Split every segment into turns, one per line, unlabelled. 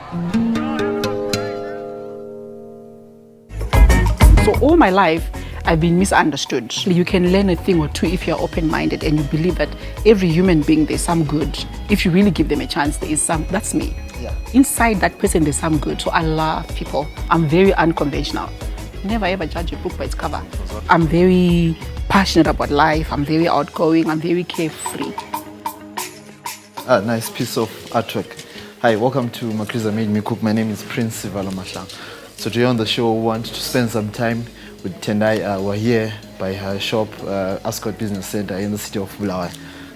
So all my life, I've been misunderstood. You can learn a thing or two if you're open-minded and you believe that every human being, there's some good. If you really give them a chance, there is some, that's me.
Yeah.
Inside that person, there's some good. So I love people. I'm very unconventional. Never ever judge a book by its cover. I'm very passionate about life. I'm very outgoing. I'm very carefree.
Nice piece of artwork. Hi, welcome to Magriza Made Me Cook. My name is Prince Sivala. So today on the show, we want to spend some time with Tendai. We're here by her shop, Ascot Business Center in the city of Bulawayo.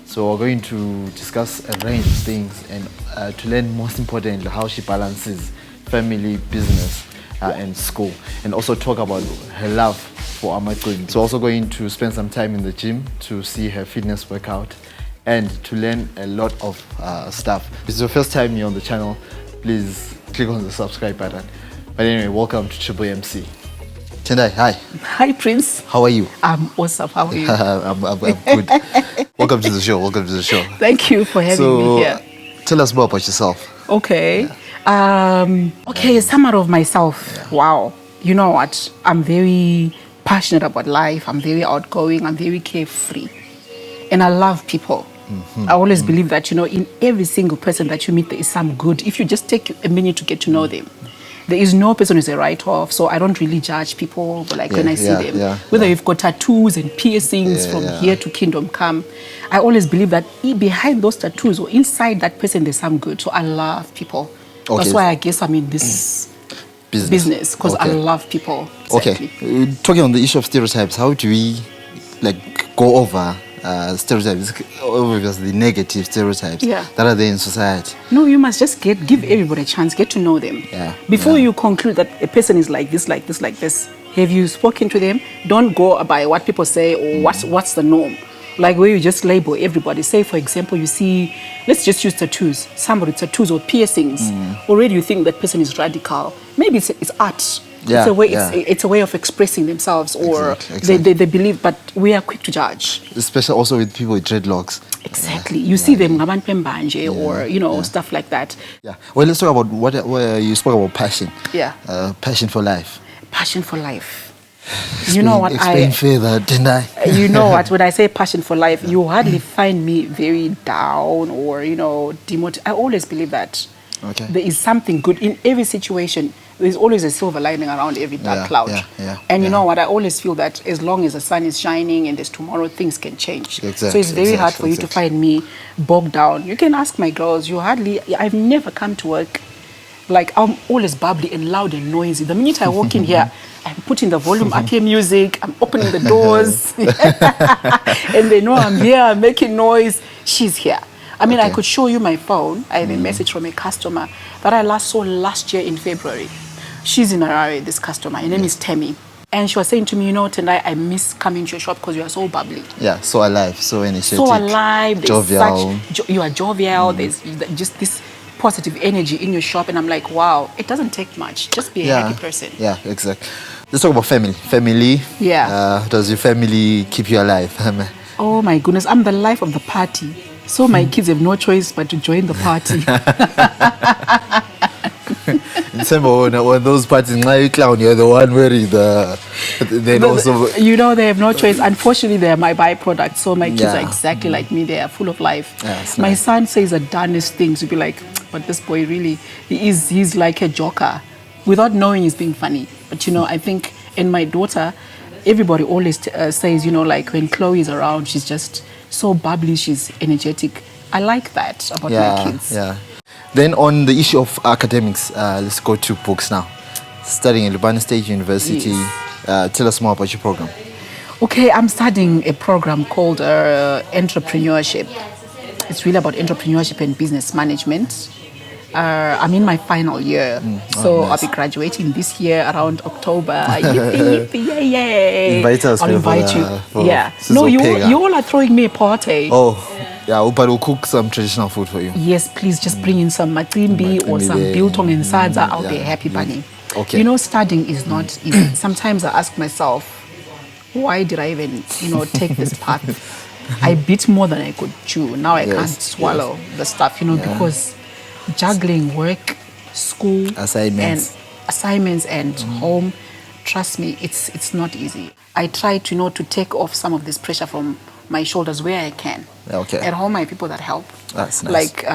So we're going to discuss a range of things and to learn most importantly how she balances family, business and school, and also talk about her love for Amacimbi. So also going to spend some time in the gym to see her fitness workout and to learn a lot of stuff. If it's your first time here on the channel, please click on the subscribe button. But anyway, welcome to MMMC. Tendai, hi.
Hi, Prince.
How are you?
I'm awesome. How are you?
I'm good. Welcome to the show. Welcome to the show.
Thank you for having me here.
Tell us more about yourself.
Okay. Okay, a summary of myself. Yeah. Wow. You know what? I'm very passionate about life. I'm very outgoing. I'm very carefree. And I love people. Mm-hmm. I always believe that, in every single person that you meet, there is some good. If you just take a minute to get to know them. There is no person who's a write-off, so I don't really judge people when I see them. Whether you've got tattoos and piercings from here to kingdom come, I always believe that behind those tattoos or inside that person, there's some good. So I love people. Okay. That's why I guess I'm in this business, because I love people. Exactly.
Okay. Talking on the issue of stereotypes, how do we go over stereotypes, obviously negative stereotypes that are there in society?
No, you must just give everybody a chance, get to know them. Before you conclude that a person is like this, like this, like this, have you spoken to them? Don't go by what people say or what's the norm. Like where you just label everybody. Say, for example, you see, let's just use tattoos. Somebody tattoos or piercings. Already you think that person is radical. Maybe it's art.
Yeah,
it's a way of expressing themselves, or exactly. They believe, but we are quick to judge.
Especially also with people with dreadlocks.
Exactly. You see them ngabantu bembanje or stuff like that.
Yeah. Well, let's talk about what you spoke about passion.
Yeah.
Passion for life.
Passion for life. You know what?
Explain further, didn't I?
You know what? When I say passion for life, you hardly find me very down or demotivated. I always believe that there is something good in every situation. There's always a silver lining around every dark cloud. And you know what? I always feel that as long as the sun is shining and there's tomorrow, things can change.
Exactly,
so it's very hard for you to find me bogged down. You can ask my girls. I've never come to work like I'm always bubbly and loud and noisy. The minute I walk in here, I'm putting the volume up here, music, I'm opening the doors. And they know I'm here, I'm making noise. She's here. I mean, I could show you my phone. I have a message from a customer that I last saw last year in February. She's in Harare, this customer. Her name is Temi. And she was saying to me, Tendai, I miss coming to your shop because you are so bubbly. Yeah,
so alive, so energetic.
So alive.
Jovial.
You are jovial. There's just this positive energy in your shop. And I'm like, wow, it doesn't take much. Just be a happy person.
Yeah, exactly. Let's talk about family. Family.
Yeah.
Does your family keep you alive?
Oh my goodness, I'm the life of the party. So my kids have no choice but to join the party.
When those parties, now you clown, you're the one wearing
they have no choice. Unfortunately, they are my byproduct. So my kids are exactly like me. They are full of life. My son says the dumbest things. You'd be like, but this boy really, he's like a joker. Without knowing he's being funny. But I think, and my daughter, everybody always says, like when Chloe is around, she's just so bubbly, she's energetic. I like that about my kids.
Yeah. Then on the issue of academics, let's go to books now. Studying at Lupane State University. Yes. Tell us more about your program.
Okay, I'm studying a program called entrepreneurship. It's really about entrepreneurship and business management. I'm in my final year, so nice. I'll be graduating this year around October. Yippee, yippee, yay!
Invite us.
I'll invite you. Yeah. No, you all are throwing me a party.
Oh, yeah. But we'll cook some traditional food for you.
Yes, please. Just bring in some Amacimbi or some biltong and Sadza. I'll be a happy bunny.
Okay.
Studying is not easy. Sometimes I ask myself, why did I even, take this path? I bit more than I could chew. Now I can't swallow the stuff, because juggling work, school,
assignments,
and home. Trust me, it's not easy. I try to to take off some of this pressure from my shoulders where I can.
Okay.
At home, I have people that help.
That's nice.
Like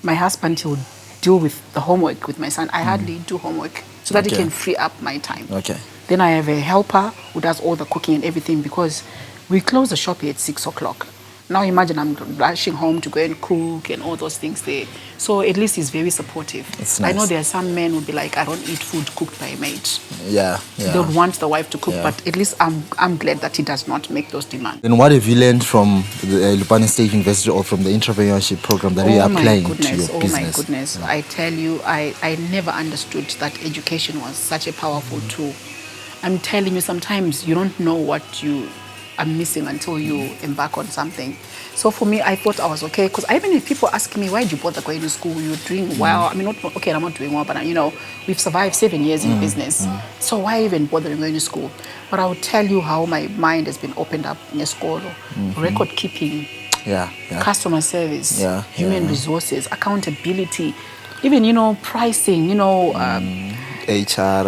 my husband, he'll deal with the homework with my son. I hardly do homework so that he can free up my time.
Okay.
Then I have a helper who does all the cooking and everything because we close the shop here at 6 o'clock. Now imagine I'm rushing home to go and cook and all those things there. So at least he's very supportive.
It's nice.
I know there are some men who would be like, I don't eat food cooked by a maid.
Yeah.
They would want the wife to cook, but at least I'm glad that he does not make those demands.
Then what have you learned from the Lupane State University or from the entrepreneurship program that you are applying to your business?
Oh my goodness. Yeah. I tell you, I never understood that education was such a powerful tool. I'm telling you, sometimes you don't know what you are missing until you embark on something. So for me, I thought I was okay, because even if people ask me, why did you bother going to school? You're doing well. I mean, I'm not doing well, but we've survived 7 years in business. So why even bother going to school? But I will tell you how my mind has been opened up in a school, record keeping, customer service, human resources, accountability, even, pricing,
HR,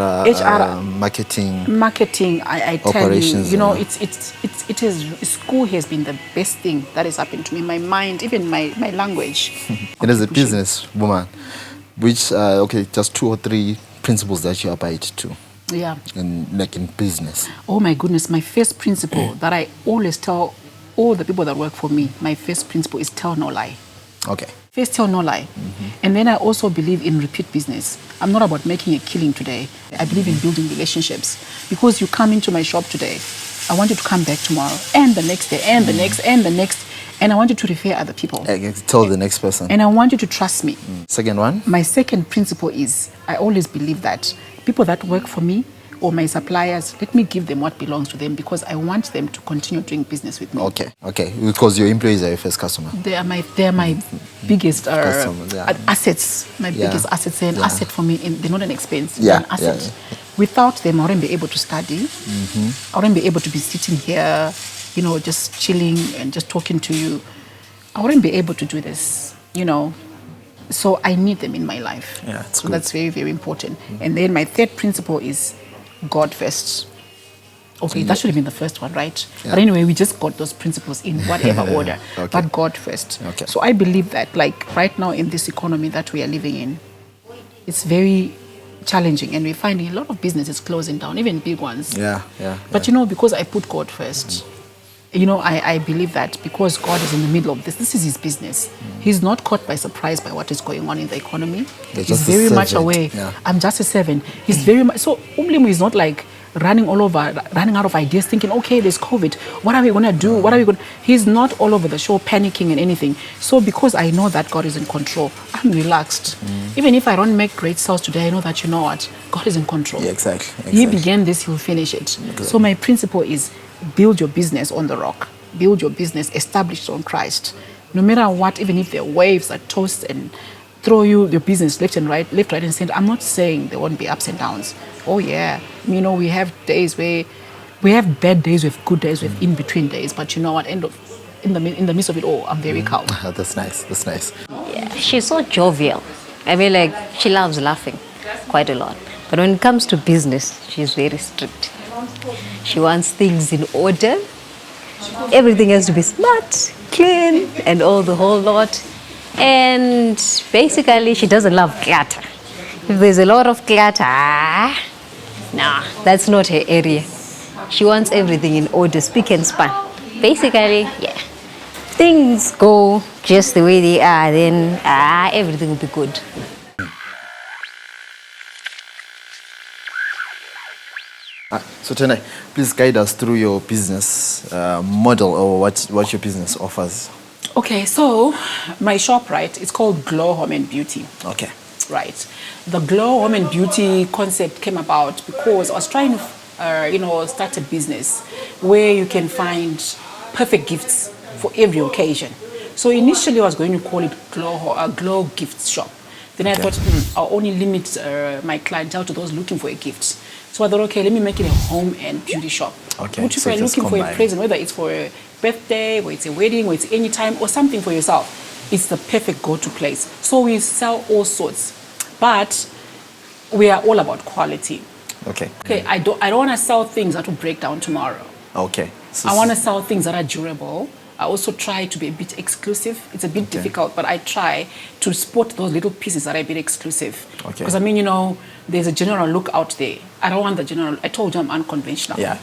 marketing.
I tell you, it is school has been the best thing that has happened to me. My mind, even my language.
And as a business woman, which just 2 or 3 principles that you abide to.
Yeah.
In business.
Oh my goodness, my first principle that I always tell all the people that work for me, my first principle is tell no lie.
Okay.
First, tell no lie. And then I also believe in repeat business. I'm not about making a killing today. I believe in building relationships. Because you come into my shop today, I want you to come back tomorrow, and the next day, and the next, and the next. And I want you to refer other people.
Tell the next person.
And I want you to trust me.
Second one?
My second principle is, I always believe that people that work for me or my suppliers, let me give them what belongs to them, because I want them to continue doing business with me.
Okay. Because your employees are your first customer.
They are my biggest assets. My biggest assets. They're an asset for me. They're not an expense. They're an asset. Without them, I wouldn't be able to study. I wouldn't be able to be sitting here, just chilling and just talking to you. I wouldn't be able to do this, So I need them in my life.
Yeah,
so that's very, very important. And then my third principle is God first. Okay, that should have been the first one, right? Yeah. But anyway, we just got those principles in whatever order. But God first. Okay. So I believe that, like right now in this economy that we are living in, it's very challenging, and we're finding a lot of businesses closing down, even big ones. But because I put God first, I believe that because God is in the middle of this is his business. He's not caught by surprise by what is going on in the economy. He's very much aware. I'm just a servant. He's very much, so Umlimu is not like running all over, running out of ideas, thinking, okay, there's COVID. What are we going to do? He's not all over the show panicking and anything. So because I know that God is in control, I'm relaxed. Even if I don't make great sales today, I know that, God is in control.
Yeah, exactly.
He began this, he'll finish it. Exactly. So my principle is, build your business on the rock. Build your business established on Christ. No matter what, even if there are waves that toast and throw your business left, right, and center. I'm not saying there won't be ups and downs. Oh yeah, we have days where we have bad days with good days with in between days. But you know what? In the midst of it all, I'm very calm.
That's nice.
Yeah, she's so jovial. I mean, she loves laughing quite a lot. But when it comes to business, she's very strict. She wants things in order. Everything has to be smart, clean, and all the whole lot. And basically, she doesn't love clutter. If there's a lot of clutter, that's not her area. She wants everything in order, spick and span. Basically, things go just the way they are, then everything will be good.
So Tendai, please guide us through your business model, or what your business offers.
Okay, so my shop, right, it's called Glow Home and Beauty.
Okay.
Right. The Glow Home and Beauty concept came about because I was trying to, start a business where you can find perfect gifts for every occasion. So initially I was going to call it Glow Gift Shop. Then I thought, I'll only limit my clientele to those looking for a gift. So I thought, okay, let me make it a home and beauty shop.
Okay.
Which if you're looking for a present, whether it's for a birthday, or it's a wedding, or it's any time, or something for yourself, it's the perfect go-to place. So we sell all sorts. But we are all about quality.
Okay.
Okay, I don't want to sell things that will break down tomorrow.
Okay.
I want to sell things that are durable. I also try to be a bit exclusive. It's a bit difficult, but I try to spot those little pieces that are a bit exclusive.
Okay.
Because I mean, you know, there's a general look out there. I don't want the general. I told you I'm unconventional.
Yeah.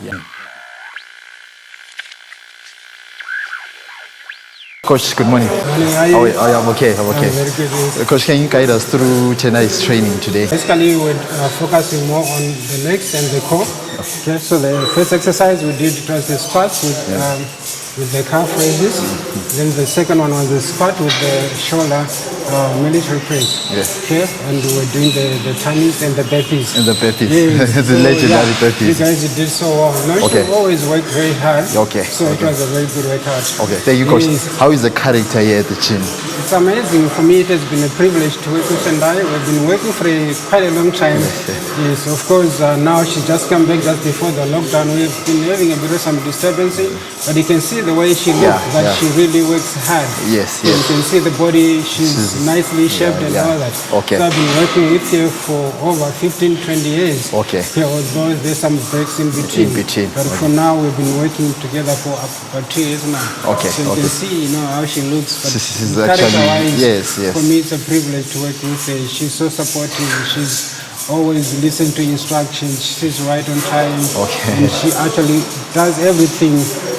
Coach, good morning.
How are you?
I'm okay.
Very good.
Coach, can you guide us through Tendai's training today?
Basically, we're focusing more on the legs and the core. Okay, so the first exercise we did was the squats with the calf raises. Then the second one was the squat with the shoulder military press.
Yes.
Okay, and we were doing the tummies and the burpees.
And the burpees.
Yes.
The legendary burpees.
You guys did so well. No,
Okay.
you always work very hard.
Okay.
So it was a very good workout.
Okay, thank you, Coach.
Yes.
How is the character here at the gym?
It's amazing. For me, it has been a privilege to work with Tendai. We've been working for quite a long time. Yes, of course, now she just came back just before the lockdown. We've been having a bit of some disturbance, but you can see the way she looks, she really works hard.
Yes.
You can see the body, she's nicely shaped and all that.
Okay.
So I've been working with her for over 15, 20 years.
Okay.
Yeah, although there's some breaks in between. But for now, we've been working together for about 2 years now.
Okay.
So you can see, you know, how she looks. But
She's actually, yes.
for me, it's a privilege to work with her. She's so supportive. She's always listen to instructions. She's right on time.
Okay.
And she actually does everything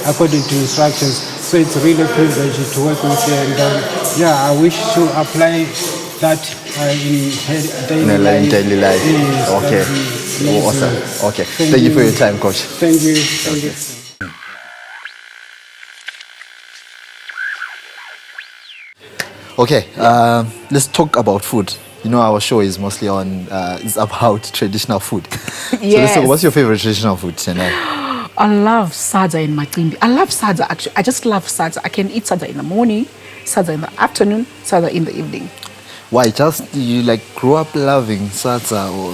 according to instructions. So it's really a privilege to work with her. And I wish to apply that in her daily life. Yes,
Okay. Awesome. Okay. Thank you for your time, Coach.
Thank you. Thank you.
Okay, let's talk about food. You know, our show is mostly on, it's about traditional food.
Yes.
So what's your favorite traditional food, Tendai?
I love Sadza and Macimbi. I love Sadza, actually. I just love Sadza. I can eat Sadza in the morning, Sadza in the afternoon, Sadza in the evening.
Why? Just, you like grew up loving Sadza or?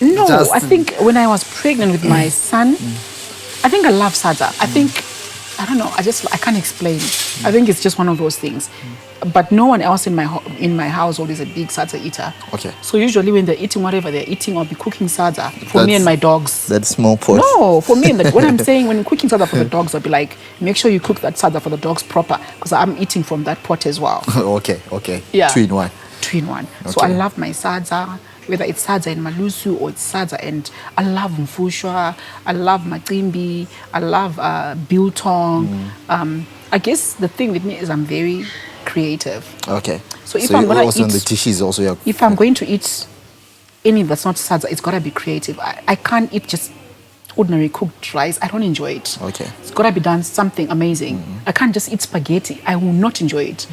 No,
just...
I think when I was pregnant with my son, I think I love Sadza. I think, I don't know, I can't explain. I think it's just one of those things. But no one else in my household is a big Sadza eater.
Okay.
So usually when they're eating whatever they're eating, I'll be cooking Sadza for me and my dogs.
That's small pot.
No, for me, when I'm saying when I'm cooking Sadza for the dogs, I'll be like, make sure you cook that Sadza for the dogs proper, because I'm eating from that pot as well.
Okay.
Yeah.
2 in 1.
2 in 1.
Okay.
So I love my Sadza, whether it's Sadza and Malusu or it's Sadza and I love Mfushwa, I love Macimbi, I love biltong. I guess the thing with me is I'm very creative.
Okay.
So if I'm going to
also
eat,
on the dishes also,
if I'm going to eat any that's not Sadza, it's got to be creative. I can't eat just ordinary cooked rice. I don't enjoy it.
Okay.
It's got to be done something amazing. I can't just eat spaghetti. I will not enjoy it.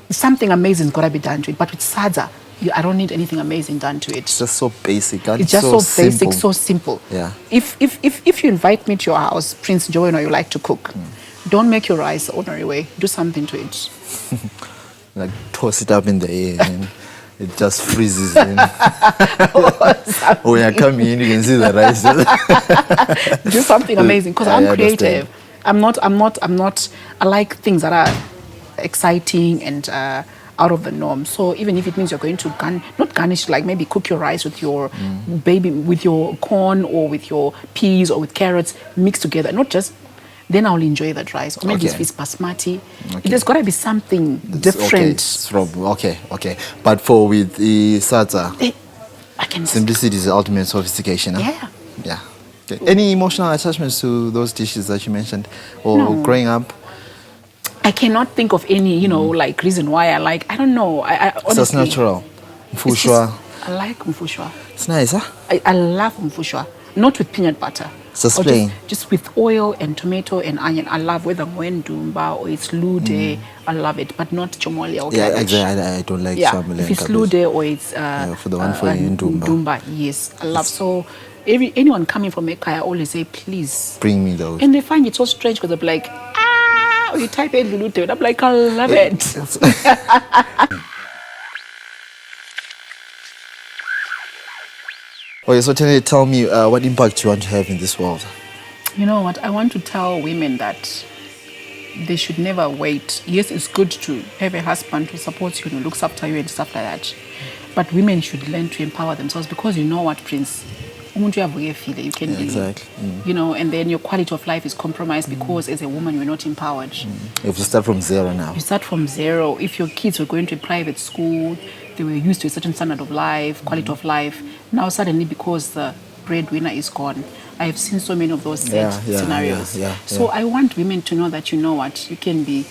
Something amazing has got to be done to it. But with Sadza, I don't need anything amazing done to it.
It's just so basic. And
it's just so basic,
simple.
so simple.
Yeah.
If you invite me to your house, Prince Joey, or you like to cook, don't make your rice the ordinary way. Do something to it.
Like toss it up in the air and it just freezes in. When you come in, you can see the rice.
Do something amazing, because I'm creative. I'm not. I like things that are exciting and out of the norm. So even if it means you're going to not garnish, like maybe cook your rice with your with your corn or with your peas or with carrots mixed together, not just. Then I'll enjoy that rice. Or maybe if it's basmati, there's got to be something different.
Okay. But with the Sadza,
I can
simplicity is the ultimate sophistication.
Huh?
Yeah. Okay. Any emotional attachments to those dishes that you mentioned, or growing up?
I cannot think of any, like reason why I like. I don't know. I honestly.
It's just natural. Mfushwa.
I like mfushwa.
It's nice, huh?
I love mfushwa. Not with peanut butter.
Just plain.
Just with oil and tomato and onion. I love whether Dumba or it's lude. I love it, but not chomole or
yeah,
cabbage.
exactly. I don't like chomole.
If it's lude or it's
for the one for Dumba.
Yes, I love. So anyone coming from Eka, I always say, please
bring me those.
And they find it so strange because they're like, you type in lude, and I'm like, I love it.
Okay, so tell me what impact you want to have in this world.
You know what? I want to tell women that they should never wait. Yes, it's good to have a husband who supports you and looks after you and stuff like that. But women should learn to empower themselves, because you know what, Prince? You can be,
exactly.
you know, and then your quality of life is compromised because as a woman you're not empowered.
You have to start from zero now.
You start from zero. If your kids were going to a private school, they were used to a certain standard of life, quality of life. Now suddenly, because the breadwinner is gone, I have seen so many of those scenarios. So I want women to know that, you know what, you can be,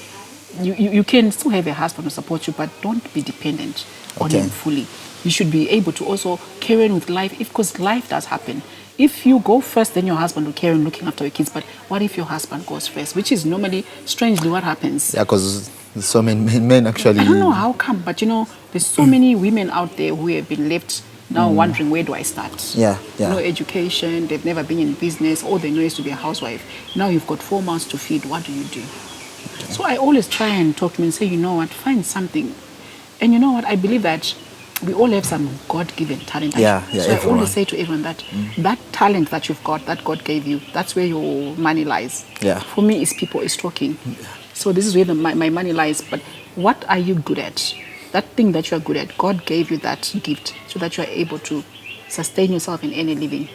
you can still have a husband to support you, but don't be dependent on him fully. You should be able to also carry on with life, because life does happen. If you go first, then your husband will carry on looking after your kids. But what if your husband goes first? Which is normally, strangely, what happens.
Yeah, because so many men actually...
I don't know how come, but you know, there's so many women out there who have been left now wondering, where do I start? No education, they've never been in business, all they know is to be a housewife. Now you've got 4 mouths to feed, what do you do? So I always try and talk to them and say, you know what, find something. And you know what, I believe that we all have some God-given talent. So I always say to everyone that that talent that you've got, that God gave you, that's where your money lies. For me, it's people, it's talking. So this is where my money lies. But what are you good at? That thing that you are good at, God gave you that gift so that you are able to sustain yourself in any living.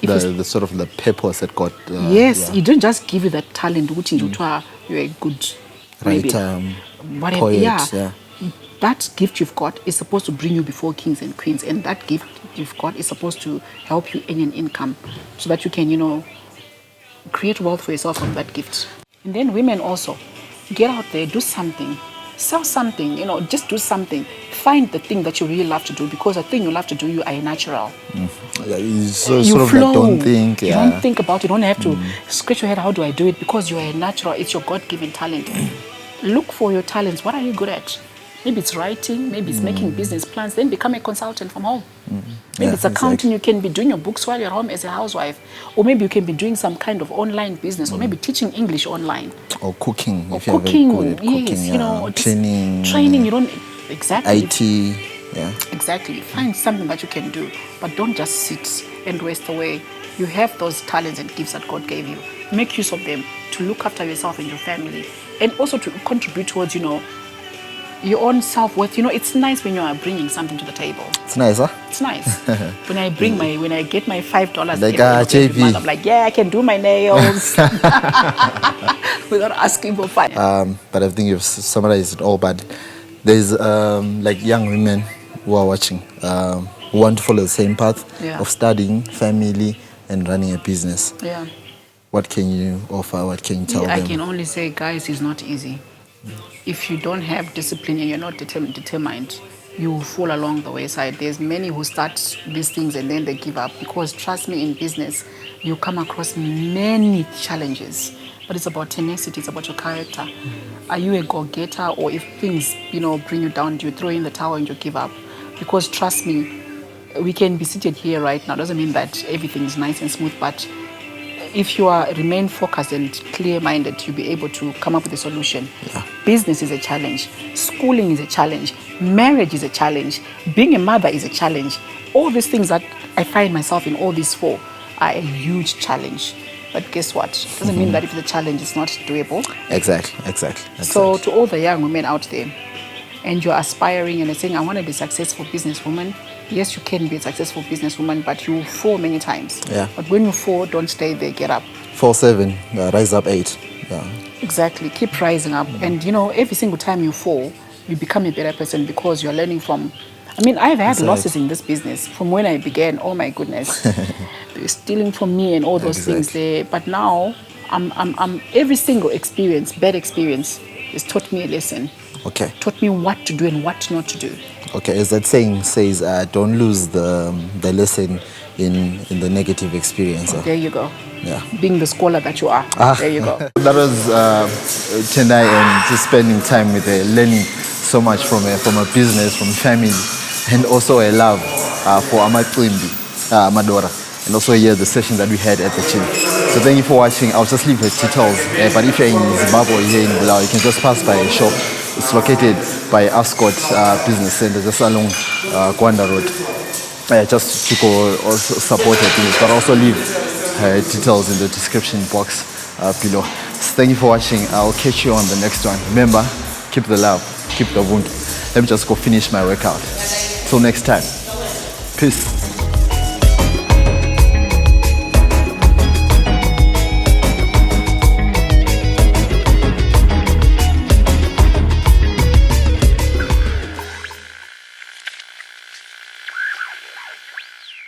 The sort of the purpose that God...
He didn't just give you that talent, which you're a good
writer,
whatever.
Poet,
that gift you've got is supposed to bring you before kings and queens, and that gift you've got is supposed to help you earn an income so that you can, you know, create wealth for yourself from that gift. And then women also, get out there, do something, sell something, you know, just do something. Find the thing that you really love to do, because the thing you love to do, you are a natural.
You
sort
of
flow.
Like don't think.
You don't think about it. You don't have to scratch your head, how do I do it? Because you are a natural. It's your God-given talent. Look for your talents. What are you good at? Maybe it's writing, maybe it's making business plans, then become a consultant from home. Maybe it's accounting, you can be doing your books while you're home as a housewife. Or maybe you can be doing some kind of online business, or maybe teaching English online.
Or cooking.
Or cooking, you know. Training, you don't, exactly.
IT,
Exactly. Find something that you can do, but don't just sit and waste away. You have those talents and gifts that God gave you. Make use of them to look after yourself and your family, and also to contribute towards, you know, your own self-worth. You know, it's nice when you are bringing something to the table.
It's nice, huh?
It's nice. when I get my $5
like
month, I'm like, yeah, I can do my nails without asking for fun.
But I think you've summarized it all. But there's like young women who are watching, who want to follow the same path of studying, family, and running a business. What can you offer? What can you tell them?
I can only say, guys, it's not easy. If you don't have discipline and you're not determined, you will fall along the wayside. There's many who start these things and then they give up, because trust me, in business, you come across many challenges. But it's about tenacity, it's about your character. Are you a go-getter, or if things, you know, bring you down, do you throw in the towel and you give up? Because trust me, we can be seated here right now. Doesn't mean that everything is nice and smooth, but if you remain focused and clear-minded, you'll be able to come up with a solution. Business is a challenge. Schooling is a challenge. Marriage is a challenge. Being a mother is a challenge. All these things that I find myself in, all these 4, are a huge challenge. But guess what? It doesn't mean that if the challenge is not doable.
Exactly.
So to all the young women out there, and you're aspiring and you're saying, I want to be a successful businesswoman. Yes, you can be a successful businesswoman, but you fall many times. But when you fall, don't stay there, get up.
4-7, rise up 8.
Exactly, keep rising up. And you know, every single time you fall, you become a better person, because you're learning from... I mean, I've had losses in this business from when I began. Oh my goodness. They were stealing from me and all those things there. But now, I'm every single experience, bad experience, has taught me a lesson. Taught me what to do and what not to do.
As that saying says, don't lose the lesson in the negative experience.
There you go. Being the scholar that you are. There you go.
That was Tendai, and just spending time with her, learning so much from a business, from family, and also a love for Amacimbi, Madora, and also here the session that we had at the gym. So thank you for watching. I'll just leave the details. But if you're in Zimbabwe or here in Bulawayo, you can just pass by a shop. It's located by Ascot Business Center, just along Gwanda Road. Just to go also support her business, but also leave her details in the description box below. So thank you for watching. I'll catch you on the next one. Remember, keep the love, keep the Ubuntu. Let me just go finish my workout. Till next time. Peace.